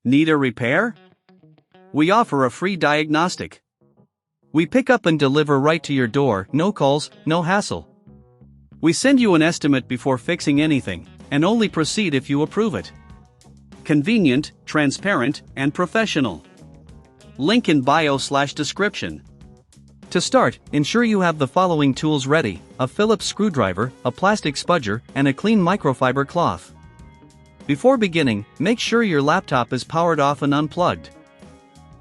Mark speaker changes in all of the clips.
Speaker 1: Need a repair? We offer a free diagnostic. We pick up and deliver right to your door, no calls, no hassle. We send you an estimate before fixing anything, and only proceed if you approve it. Convenient, transparent, and professional. Link in bio/description. To start, ensure you have the following tools ready: a Phillips screwdriver, a plastic spudger, and a clean microfiber cloth. Before beginning, make sure your laptop is powered off and unplugged.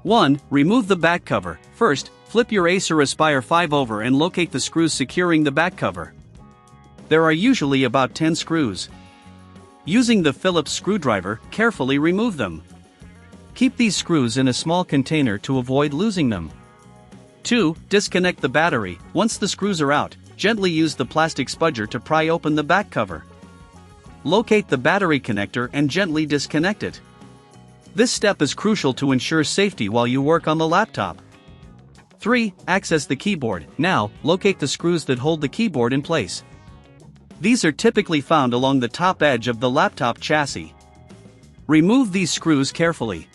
Speaker 1: 1. Remove the back cover. First, flip your Acer Aspire 5 over and locate the screws securing the back cover. There are usually about 10 screws. Using the Phillips screwdriver, carefully remove them. Keep these screws in a small container to avoid losing them. 2. Disconnect the battery. Once the screws are out, gently use the plastic spudger to pry open the back cover. Locate the battery connector and gently disconnect it. This step is crucial to ensure safety while you work on the laptop. 3. Access the keyboard. Now, locate the screws that hold the keyboard in place. These are typically found along the top edge of the laptop chassis. Remove these screws carefully.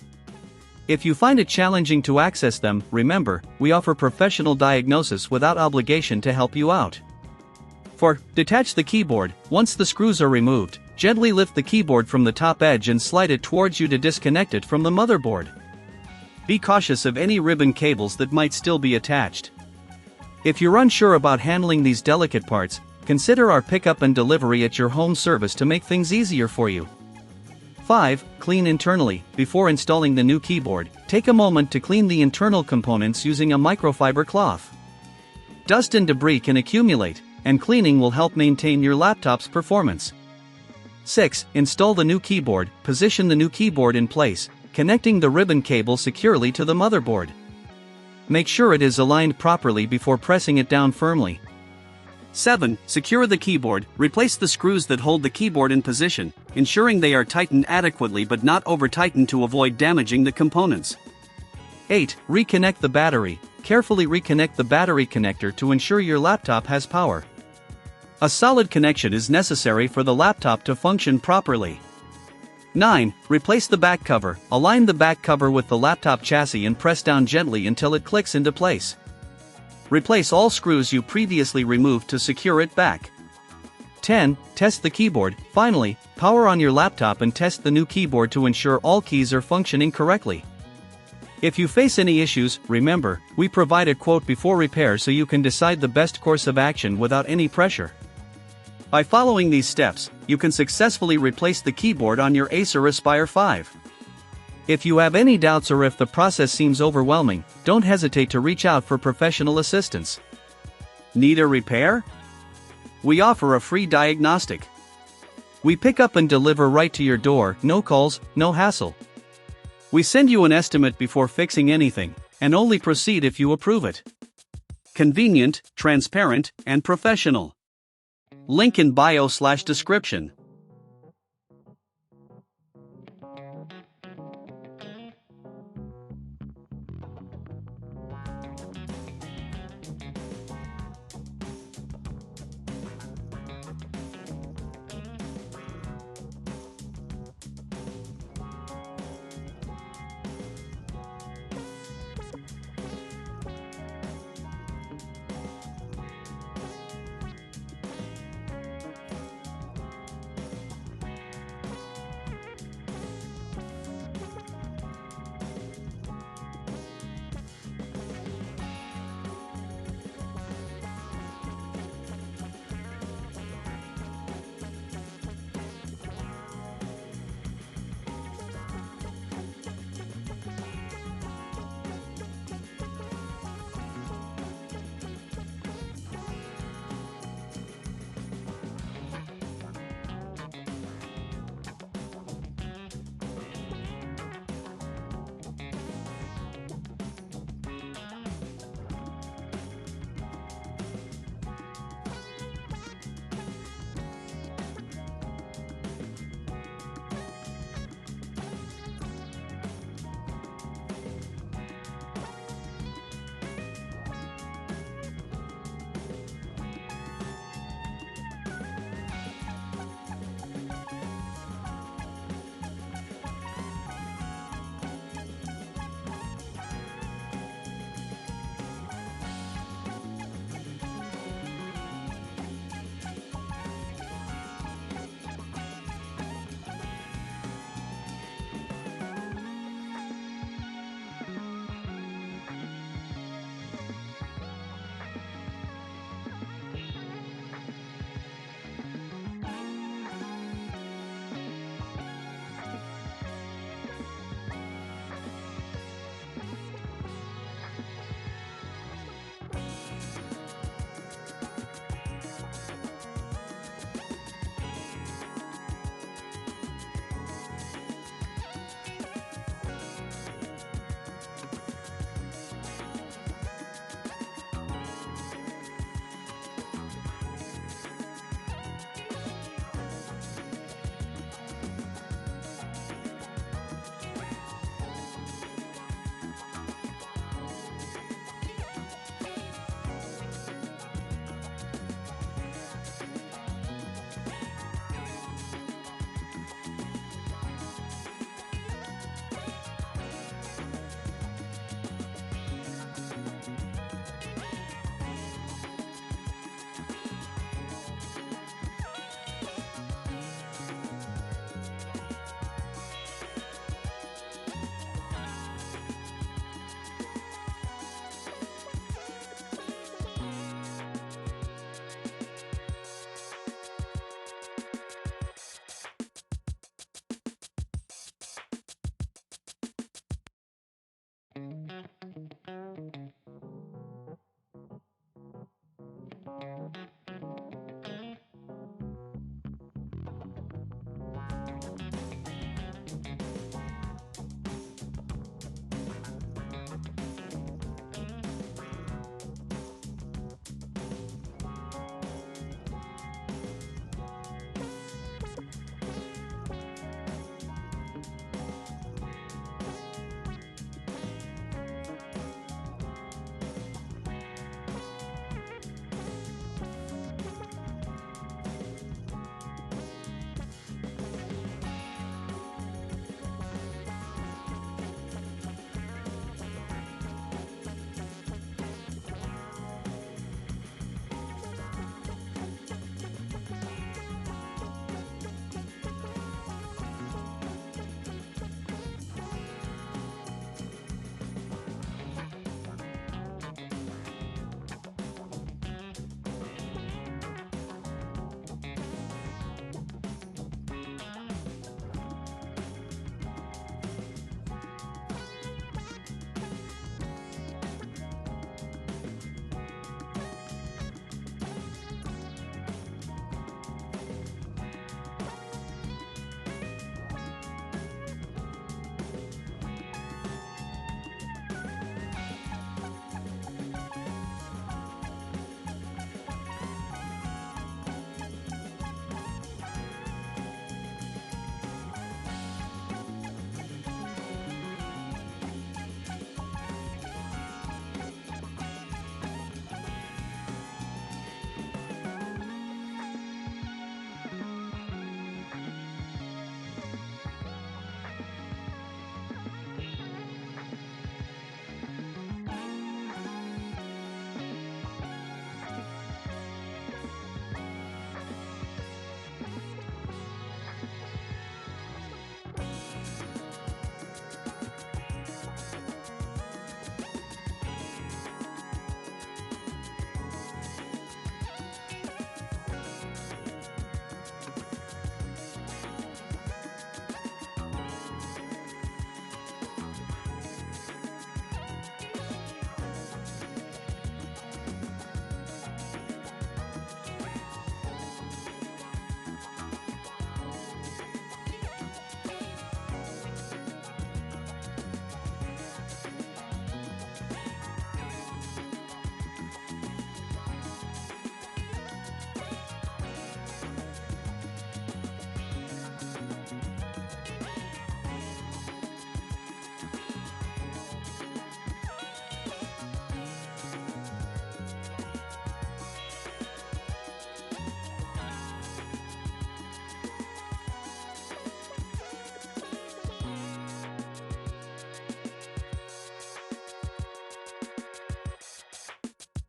Speaker 1: If you find it challenging to access them, remember, we offer professional diagnosis without obligation to help you out. 4. Detach the keyboard. Once the screws are removed, gently lift the keyboard from the top edge and slide it towards you to disconnect it from the motherboard. Be cautious of any ribbon cables that might still be attached. If you're unsure about handling these delicate parts, consider our pickup and delivery at your home service to make things easier for you. 5. Clean internally. Before installing the new keyboard, take a moment to clean the internal components using a microfiber cloth. Dust and debris can accumulate, and cleaning will help maintain your laptop's performance. 6. Install the new keyboard. Position the new keyboard in place, connecting the ribbon cable securely to the motherboard. Make sure it is aligned properly before pressing it down firmly. 7. Secure the keyboard. Replace the screws that hold the keyboard in position, ensuring they are tightened adequately but not over-tightened to avoid damaging the components. 8. Reconnect the battery. Carefully reconnect the battery connector to ensure your laptop has power. A solid connection is necessary for the laptop to function properly. 9. Replace the back cover. Align the back cover with the laptop chassis and press down gently until it clicks into place. Replace all screws you previously removed to secure it back. 10. Test the keyboard. Finally, power on your laptop and test the new keyboard to ensure all keys are functioning correctly. If you face any issues, remember, we provide a quote before repair so you can decide the best course of action without any pressure. By following these steps, you can successfully replace the keyboard on your Acer Aspire 5. If you have any doubts or if the process seems overwhelming, don't hesitate to reach out for professional assistance. Need a repair? We offer a free diagnostic. We pick up and deliver right to your door, no calls, no hassle. We send you an estimate before fixing anything, and only proceed if you approve it. Convenient, transparent, and professional. Link in bio/description.